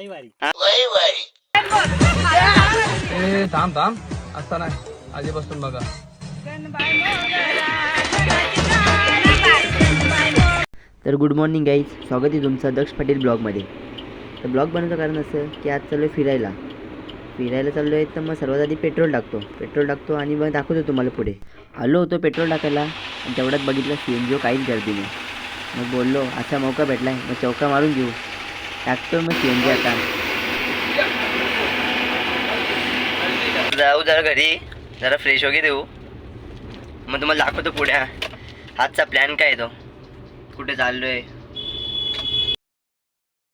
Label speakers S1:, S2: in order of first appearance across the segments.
S1: लई भारी.
S2: ए थांब थांब असता नाही आधीपासून बघा.
S3: तर गुड मॉर्निंग गाईज, स्वागत आहे तुमचं दक्ष पाटील ब्लॉगमध्ये. तर ब्लॉग बनवण्याचं कारण असं की आज चाललो आहे फिरायला चाललो आहे. तर मग सर्वात आधी पेट्रोल टाकतो आणि मग दाखवतो तुम्हाला. पुढे आलो होतो पेट्रोल टाकायला आणि तेवढ्यात बघितलं CNG काहीच गर्दी नाही. मग बोललो असा मौका भेटला आहे, मग चौका मारून घेऊ. टाकतो मग CNG. आता जाऊ जरा घरी, जरा फ्रेश वगैरे देऊ, मग तुम्हाला दाखवतो पुढे आजचा प्लॅन काय तो, कुठे चाललो आहे.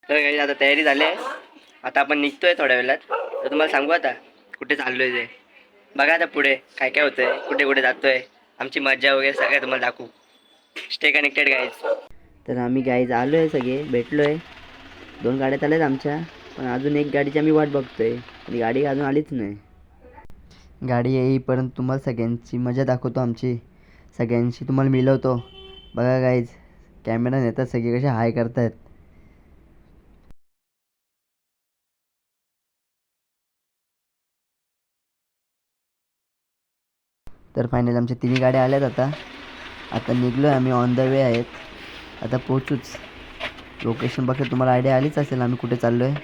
S3: तर काही आता तयारी झाली आहे, आता आपण निघतोय थोड्या वेळात. तर तुम्हाला सांगू आता कुठे चाललो आहे ते. बघा आता पुढे काय काय होतं आहे, कुठे कुठे जातो आहे, आमची मजा वगैरे सगळं तुम्हाला दाखवू. Stay connected guys. तर आम्ही गाईज आलो आहे, सगळे भेटलो आहे. 2 गाड्या चालल्यात आमच्या, पण अजून एक गाडीची आम्ही वाट बघतोय आणि गाडी अजून आलीच नाही. गाडी येईपर्यंत तुम्हाला सगळ्यांची मजा दाखवतो, आमची सगळ्यांशी तुम्हाला मिळवतो. बघा गाईज, कॅमेरा नेतात सगळे कसे हाय करतायत. तर फायनली आमच्या 3 गाड्या आल्यात. आता निघलो आहे आम्ही, ऑन द वे आहेत. आता पोचूच. लोकेशन बघा, तुम्हाला आयडिया आलीच असेल आम्ही कुठे चाललो आहे.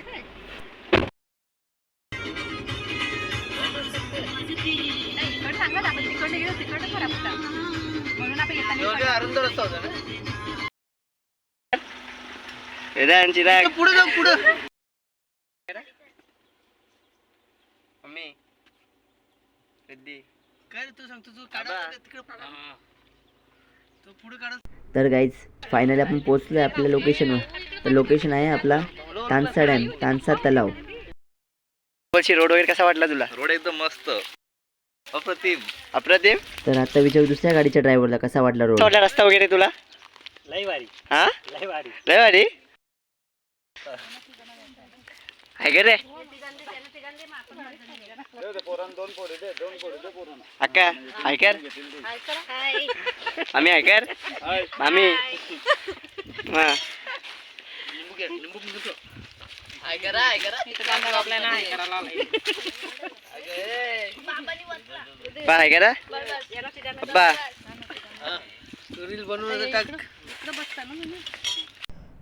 S3: तर गाईज फायनली आपण पोहोचलो आहे आपल्या लोकेशनवर. तर लोकेशन आहे आपला तानसा डॅम, तानसा तलाव. रोड वगैरे कसा वाटला तुला?
S2: रोड एकदम मस्त, अप्रतिम.
S3: तर आता विचारू दुसऱ्या गाडीच्या ड्रायव्हरला कसा वाटला रोड, रस्ता वगैरे तुला?
S1: लई भारी.
S3: हा
S1: लई भारी.
S3: लय भारी आहे का रे? अक्का ऐकर, आम्ही ऐकर, आम्ही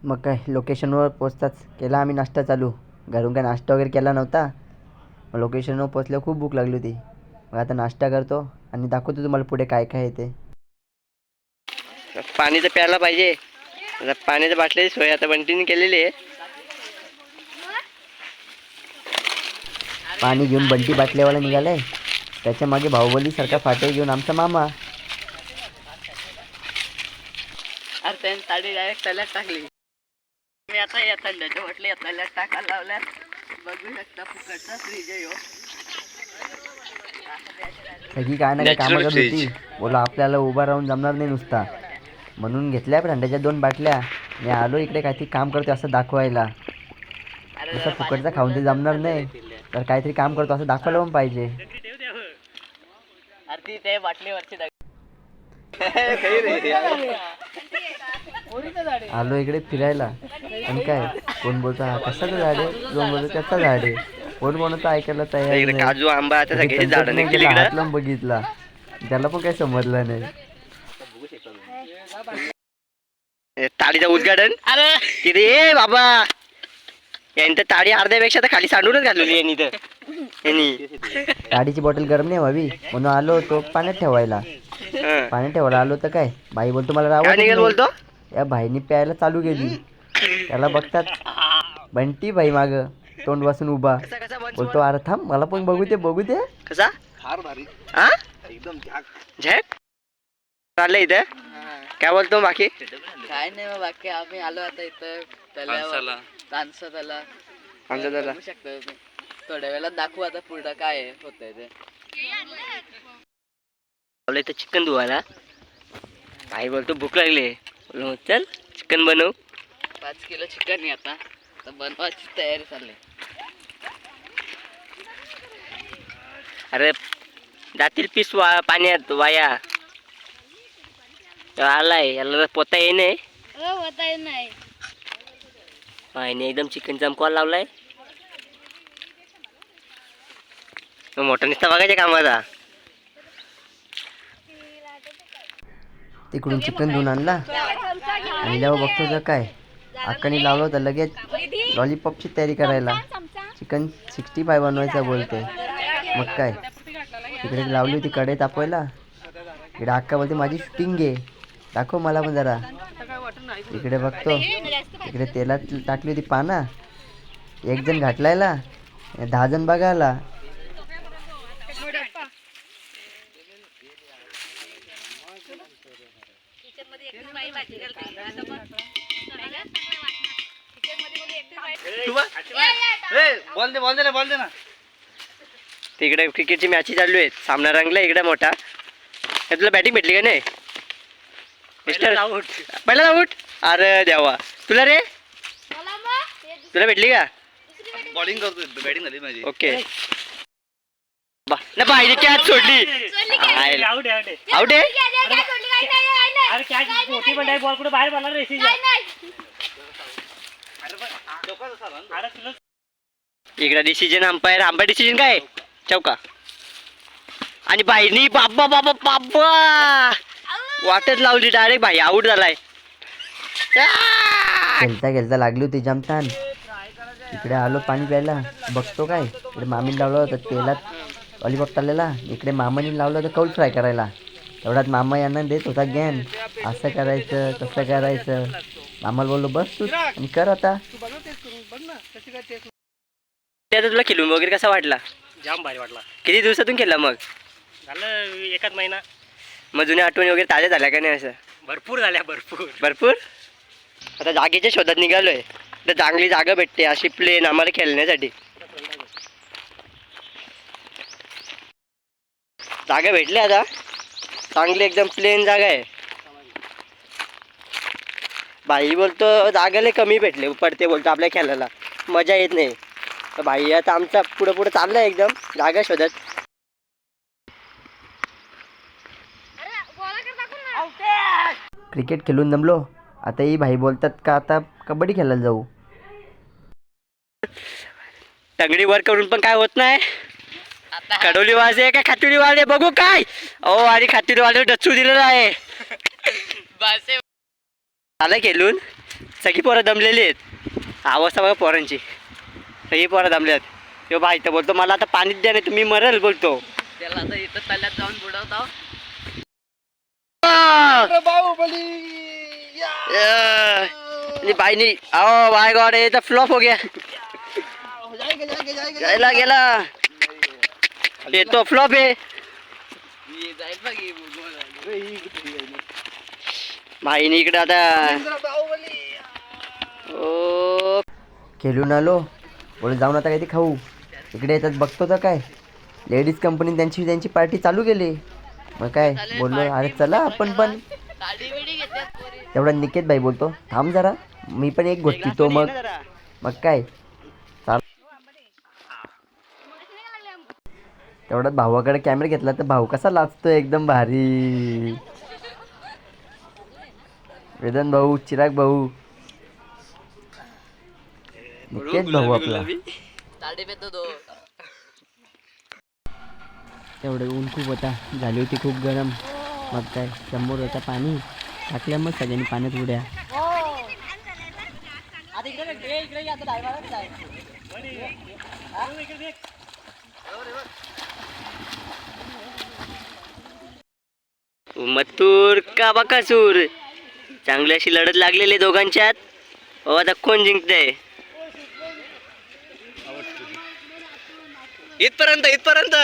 S3: मग काय लोकेशनवर पोचताच केला आम्ही नाश्ता चालू. घरून काय नाश्ता वगैरे केला नव्हता. मग लोकेशनवर पोचल्यावर खूप भूक लागली होती. मग आता नाश्ता करतो आणि दाखवतो तुम्हाला पुढे काय काय आहे ते. पाणी तर प्यायला पाहिजे. आता पाण्याच्या बाटलीची सोय आता बंटीने केलेली आहे. पाणी घेऊन बंटी बाटल्यावाला निघालाय. त्याच्या मागे बाहुबलीसारखा फाटे घेऊन आमचा मामा. अरे त्याने साडी डायरेक्ट तल्यात टाकली. मी आता या थंडाच्या वाटले या तल्यात टाकायला लावल्यात. बघू शकता फुकटचा फ्रीज आहे ह्यो. सगळी काय ना काय कामं करत होती. बोला आपल्याला उभा राहून जमणार नाही नुसता, म्हणून घेतल्या थंडाच्या 2 बाटल्या. मी आलो इकडे काहीतरी काम करतो असं दाखवायला. नुसतं फुकटचा खाऊन ते जमणार नाही, तर काहीतरी काम करतो असं दाखवायला पण पाहिजे. आलो इकडे फिरायला आणि काय कोण बोलतो हा कशाचं झाड आहे, कोण बोलतो त्याचं झाड आहे, कोण बोलतो ऐकायला तयार नाही. काजू आंबा आता सगळ्याची झाडं निघाली. हात लावून बघितला, त्याला पण काही समजलं नाही. ताडीचं उद्घाटन किती ए बाबा, यांनी ताडी अर्ध्यापेक्षा तर खाली सांडूनच घालवली यांनी. तर यांनी ताडीची बॉटल गरम नाही व्हावी म्हणून आलो होतो पाण्यात ठेवायला. आलो तर काय बाई बोलतो मला राव बोलतो. या भाईनी प्यायला चालू केली. त्याला बघतात बंटी भाई माग तोंड वासून उभा. बोलतो अरे थांब मला पण बघू दे. कसा एकदम झॅक चाललंय इथं. काय बोलतो बाकी?
S4: काय नाही बाकी, आम्ही आलो आता इथं तानसा त्याला बघू शकता. थोड्या वेळात दाखवू आता पुढं काय होतंय ते.
S3: इथं चिकन धुवायला. भाई बोलतो भूक लागली, चल चिकन बनव.
S4: 5 किलो चिकन आहे आता बनवायची तयारी चालली.
S3: अरे जातील पीस पाण्यात वाया. आलाय याला पोता येणे.
S5: नाही
S3: एकदम चिकन चमकवायला लावलाय. मोठा निसता बघायच्या कामाचा.
S1: तिकडून चिकन घेऊन आणला आणि जेव्हा बघतो तर काय अक्काने लावलं होतं लगेच लॉलीपॉपची तयारी करायला. चिकन 65 बनवायचं बोलते. मग काय तिकडे लावली होती कढई तापवायला. इकडे अक्का बोलते माझी शूटिंग घे, दाखव मला पण जरा. इकडे बघतो इकडे तेलात टाकली होती पाना. 1 जण घाटलायला 10 जण बघायला.
S2: बोल दे ना.
S3: तिकडे क्रिकेटची मॅची चालू आहेत. सामना रंगला इकडे मोठा. हे तुला बॅटिंग भेटली का नाही मिस्टर? पहिला आउट. अरे देवा, तुला रे तुला भेटली का?
S2: बॉलिंग करतोय, बॅटिंग झाली माझी.
S3: ओके. ना बाईने कॅच सोडली. आउट आहे. इकडे डिसिजन अंपायर डिसिजन काय चौका. आणि बाईनी बाबा बाबा बाबा वाटच लावली डायरेक्ट. भाई आउट झालाय.
S1: खेळता खेळता लागली होती जमतान. इकडे आलो पाणी प्यायला. बघतो काय इकडे मामीने लावलं होतं तेलात लॉलीपॉप टाकलेला. इकडे मामाने लावलं होतं कौल फ्राय करायला. तेवढ्यात मामा यांना देत होता ज्ञान, असं करायचं तसं करायचं. मामाला बोललो बस तू आणि कर आता.
S3: तुला खेळून वगैरे कसा वाटला?
S5: जाम भारी वाटला.
S3: किती दिवसातून केला मग?
S5: झालं 1 महिना.
S3: मग जुन्या आठवणी वगैरे ताज्या झाल्या का नाही? असं
S5: भरपूर झाल्या, भरपूर.
S3: भरपूर. आता जागेच्या शोधात निघालोय. तर चांगली जागा भेटते अशी प्लेन आम्हाला खेळण्यासाठी. जागा भेटली आता चांगली एकदम प्लेन जागा आहे. भाई बोलतो जागाला कमी भेटले पडते बोलतो आपल्या खेळायला मजा येत नाही. तर भाई आता आमचा पुढे पुढे चाललाय एकदम जागा शोधत.
S1: क्रिकेट खेळून दमलो. आता ही भाई बोलतात का आता कबड्डी खेळायला जाऊ.
S3: टंगडी वर करून पण काय होत नाही. कडोली वाजे का खातुरी वाले बघू काय. आणि खातुरी वाले डचू दिलेला आहे. आलं खेळून सगळी पोरं दमलेली आहेत. अवस्था बघा पोरांची. सगळी पोरं दमल्यात. तो भाई तर बोलतो मला आता पाणीच द्या नाही तुम्ही मरल बोलतो.
S4: त्याला आता इथं तल्यात जाऊन बुडवतो.
S3: बाईनी बाय गॉड ये तो फ्लॉप हो गया. गेला गेला. ये तो फ्लॉप आहे भाईनी. इकडे आता
S1: खेळून आलो. बोल जाऊन आता काहीतरी खाऊ. इकडे येतात बघतो तर काय लेडीज कंपनी त्यांची पार्टी चालू केली. मग काय बोललो अरे चला आपण पण. तेवढा निकेत भाई बोलतो थांब जरा मी पण एक गोष्टी तो. मग काय तेवढ्यात भावाकडे कॅमेरा घेतला तर भाऊ कसा लाजतोय एकदम भारी. वेदन भाऊ, चिराग भाऊ, निकेत भाऊ आपला. तेवढं ऊन खूप होता. झाली होती खूप गरम. मग काय समोर होता पाणी टाकल्या मग सगळ्यांनी पाण्यात उड्या.
S3: मथुर का बकासूर चांगली अशी लढत लागलेली दोघांच्यात. आता कोण जिंकतंय?
S2: इथपर्यंत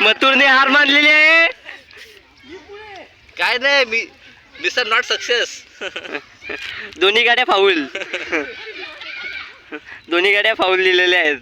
S3: मथुरने हार मानलेली आहे.
S2: काय नाही मी मिस्टर नॉट सक्सेस.
S3: दोन्ही गाड्या फाऊल. दोन्ही गाड्या फाऊल लिहिलेल्या आहेत.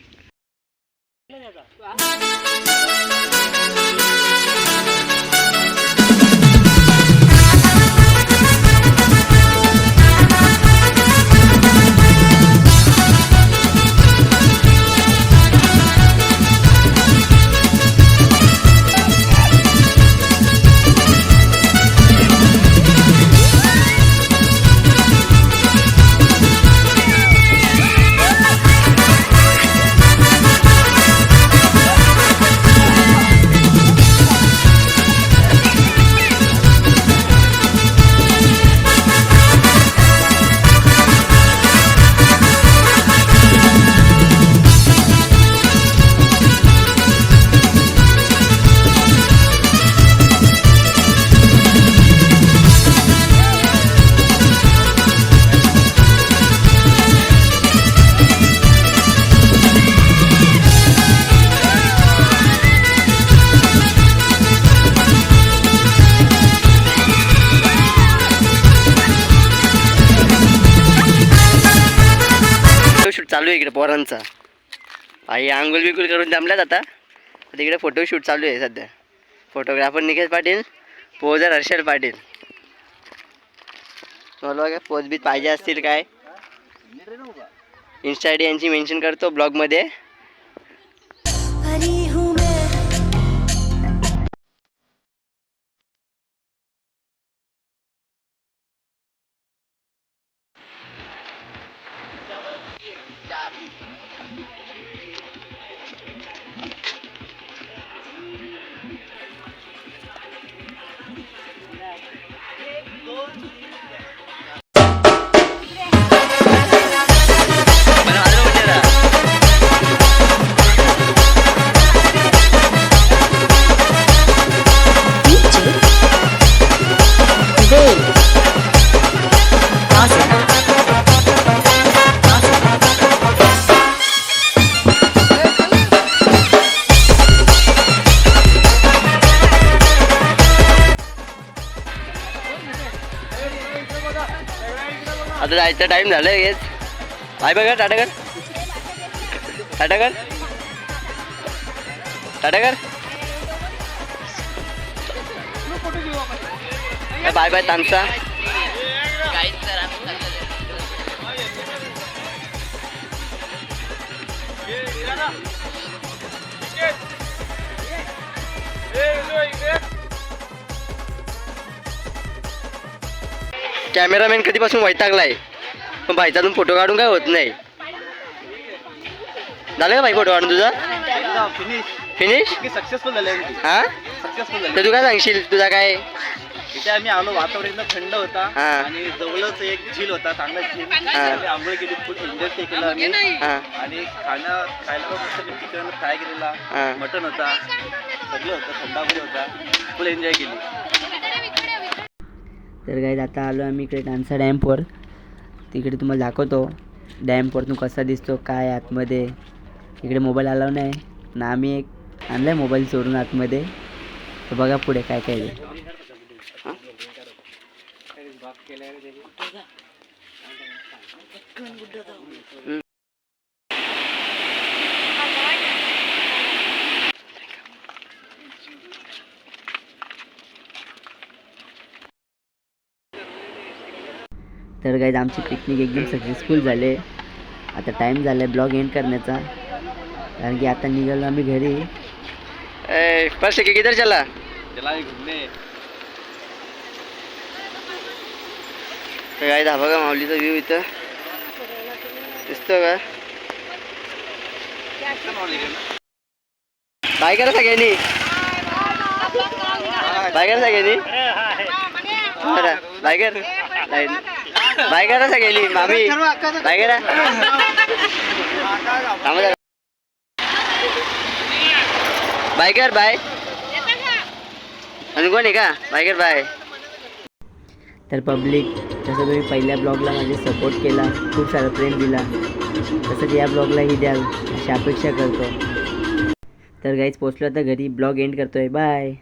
S3: चालू आहे इकडे पोरांचा. आई आंघोळ बिंगोळ करून जमल्यात आता. तिकडे फोटोशूट चालू आहे सध्या. फोटोग्राफर निकेश पाटील, पोजर हर्षल पाटील. मला बघा पोज बीत पाहिजे असतील काय, इन्स्टा आय डी यांची मेन्शन करतो ब्लॉगमध्ये. आता जायचा टाइम झालाय. हेच बाय बघा. टाटा कर, टाटा कर, टाटा कर. Bye bye Tansa.
S4: काहीच तर आम्ही चाललेलो.
S3: कॅमेरामॅन कधीपासून वैतागलाय, पण भाईचा फोटो काढून काय होत नाही. झालं का भाई फोटो काढून तुझा? फिनिश
S2: सक्सेसफुल झाले.
S3: हा
S2: सक्सेसफुल झाले.
S3: तर तू काय सांगशील तुझा काय?
S2: इथे आम्ही आलो, वातावरण एकदम थंड होता
S3: हा.
S2: आणि जवळच एक झील होता, चांगला झील.
S3: हा.
S2: आम्ही आंघोळ केली, फुल एन्जॉय केलं आम्ही.
S3: हा
S2: आणि खायला पण मस्त चिकन फ्राय केलेला,
S3: हा.
S2: मटन होता, सगळं होतं, थंडा वगैरे होता, फुल एन्जॉय केली.
S1: तर गाईज आता आलो आम्ही इकडे तानसा डॅम्पवर. तिकडे तुम्हाला दाखवतो डॅम्पवरतून कसा दिसतो काय आतमध्ये. इकडे मोबाईल अलाव नाही ना, आम्ही एक आणला आहे मोबाईल चोरून आतमध्ये. तर बघा पुढे काय काय आहे. तर गाईज आमची पिकनिक एकदम सक्सेसफुल झाले. आता टाईम झाला आहे ब्लॉग एंड करण्याचा, कारण की आता निघालो आम्ही घरी.
S3: फर्स्ट किधर चला?
S2: चला घुमने.
S3: तर काय हा बघा माऊलीचा व्ह्यू इथं दिसतो का? बाय करा सगळ्यांनी, बाय करा सगळ्यांनी, बाय कर, बाय करा सगळ्यांनी. मामी बाय करा. बाय कर, बाय. आणि कोण आहे का? बाय कर, बाय.
S1: तर पब्लिक, जसं तुम्ही पहिल्या ब्लॉगला माझे सपोर्ट केला, खूप सारा प्रेम दिला, तसंच या ब्लॉगलाही द्याल अशी अपेक्षा करतो. तर गाईज पोचलो आता घरी, ब्लॉग एंड करतोय. बाय.